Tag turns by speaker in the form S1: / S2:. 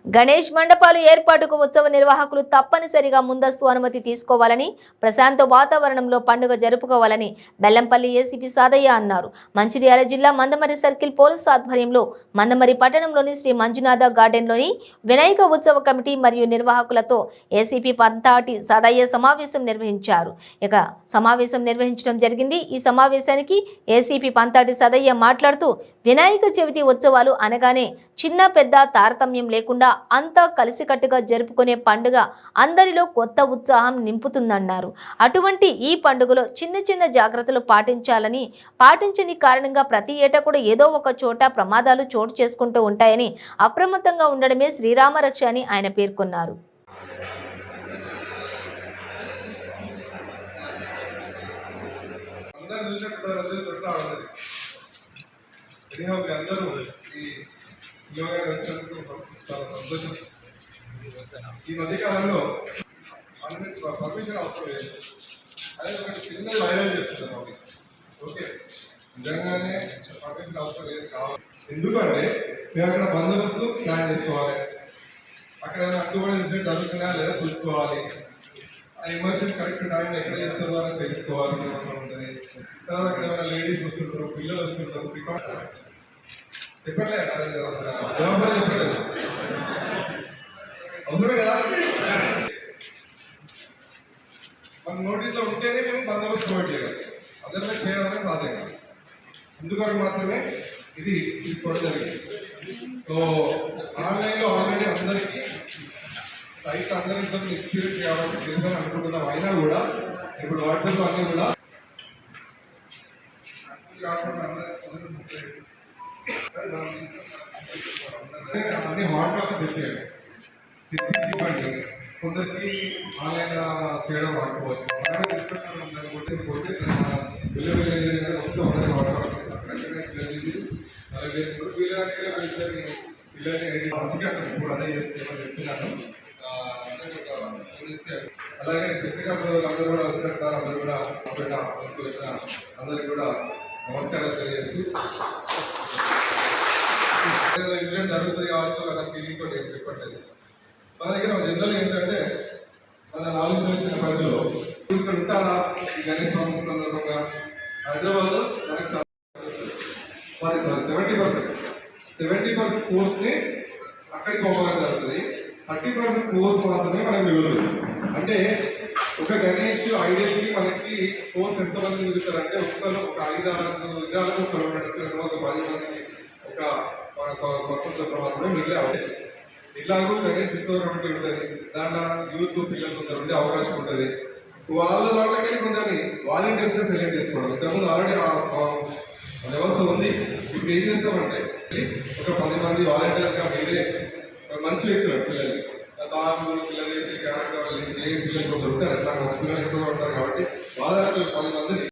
S1: గణేష్ మండపాలు ఏర్పాటుకు ఉత్సవ నిర్వాహకులు తప్పనిసరిగా ముందస్తు అనుమతి తీసుకోవాలని, ప్రశాంత వాతావరణంలో పండుగ జరుపుకోవాలని బెల్లంపల్లి ఏసీపీ సాదయ్య అన్నారు. మంచిర్యాల జిల్లా మందమరి సర్కిల్ పోలీస్ ఆధ్వర్యంలో మందమరి పట్టణంలోని శ్రీ మంజునాథ గార్డెన్లోని వినాయక ఉత్సవ కమిటీ మరియు నిర్వాహకులతో ఏసీపీ పంతాటి సాదయ్య సమావేశం నిర్వహించారు. సమావేశం నిర్వహించడం జరిగింది. ఈ సమావేశానికి ఏసీపీ పంతాటి సాదయ్య మాట్లాడుతూ, వినాయక చవితి ఉత్సవాలు అనగానే చిన్న పెద్ద తారతమ్యం లేకుండా అంతా కలిసికట్టుగా జరుపుకునే పండుగ అందరిలో కొత్త ఉత్సాహం నింపుతుందన్నారు. అటువంటి ఈ పండుగలో చిన్న చిన్న జాగ్రత్తలు పాటించని కారణంగా ప్రతి ఏటా కూడా ఏదో ఒక చోట ప్రమాదాలు చోటు చేసుకుంటూ ఉంటాయని, అప్రమత్తంగా ఉండడమే శ్రీరామ రక్ష అని ఆయన పేర్కొన్నారు.
S2: చాలా సంతోషం. ఈ మధ్యకాలంలో పర్మిషన్ అవసరం లేదు, అదే ఒకటి చిన్నది వైరల్ చేస్తున్నాం. ఓకే, నిజంగానే పర్మిషన్ అవసరం లేదు కావాలి. ఎందుకంటే మేము అక్కడ బందోబస్తు ప్లాన్ చేసుకోవాలి, అక్కడ ఏమైనా అడ్డుపడే ఇన్సిడెంట్ జరుగుతున్నా లేదా చూసుకోవాలి, ఆ ఎమర్జెన్సీ కరెక్ట్ టైంలో ఎక్కడ చేస్తారో అని తెలుసుకోవాల్సిన అవసరం ఉంటుంది. తర్వాత అక్కడ ఏమైనా లేడీస్ వస్తుంటారు, పిల్లలు వస్తుంటారు, చెప్పట్లేదు చెప్పలేదు అవసరమే కదా. మన నోటీస్లో ఉంటేనే మేము బందోబస్తు ప్రొవైడ్ చేయాలి, అదర్వైజ్ చేయడం అనేది సాధ్యం కాదు. అందుకొరకు మాత్రమే ఇది తీసుకోవడం జరిగింది. సో ఆన్లైన్లో ఆల్రెడీ అందరికీ సైట్ అందరితో ఎక్స్పీరియన్స్ కాబట్టి చేద్దాం అనుకుంటున్నాం. అయినా కూడా ఇప్పుడు వాట్సాప్లో అన్నీ కూడా అన్ని హాట్ కాపీ తెచ్చేయండి, తెప్పించి కొందరికి ఆన్లైన్ చేయడం రాకపోవచ్చు. ఇప్పుడు అదే చెప్తున్నాను. అలాగే టెక్నికల్ అందరూ కూడా వచ్చినట్టు అందరూ కూడా వచ్చిన అందరికి కూడా నమస్కారాలు తెలియజేస్తూ, ఇన్సిడెంట్ జరుగుతుంది కావచ్చు అన్న ఫీలింగ్ తోటి ఏం చెప్పట్లేదు. మన దగ్గర జనరల్ ఏంటంటే మన 4 కిలోమీటర్ల పరిధిలో ఇక్కడ ఉంటారా ఈ గణేష్ సందర్భంగా హైదరాబాద్లో మనకు 70% కోర్స్ని అక్కడికి పోవడం జరుగుతుంది. 30% కోర్స్ మాత్రమే మనకు మిగులుతుంది. అంటే ఒక గణేష్ ఐడియల్కి మనకి కోర్స్ ఎంతమంది మిగులుతారంటే ఒక 5-6 విధాలకు ఒక 10 మందికి ఒక కొత్త మాత్రమే మిగిలే అవకాశం. ఇలాగూ గణేష్ ఉత్సవం ఉంటుంది, దాంట్లో యూత్ పిల్లలు కొందరు ఉండే అవకాశం ఉంటుంది. వాళ్ళకి కొందరిని వాలంటీర్స్గా సెలెక్ట్ చేసుకోవడం. ఇంతకుముందు ఆల్రెడీ ఆ వ్యవస్థ ఉంది. ఇప్పుడు ఏం చేస్తామంటే ఒక 10 మంది వాలంటీర్స్గా మీరే మంచి వ్యక్తులు పిల్లలు పిల్లలు చేసే క్యారెక్టర్ వాళ్ళు ఏ పిల్లలు కొందరు ఉంటారు, అట్లా మంచి పిల్లలు ఎక్కువగా ఉంటారు కాబట్టి వాళ్ళకి 10 మందిని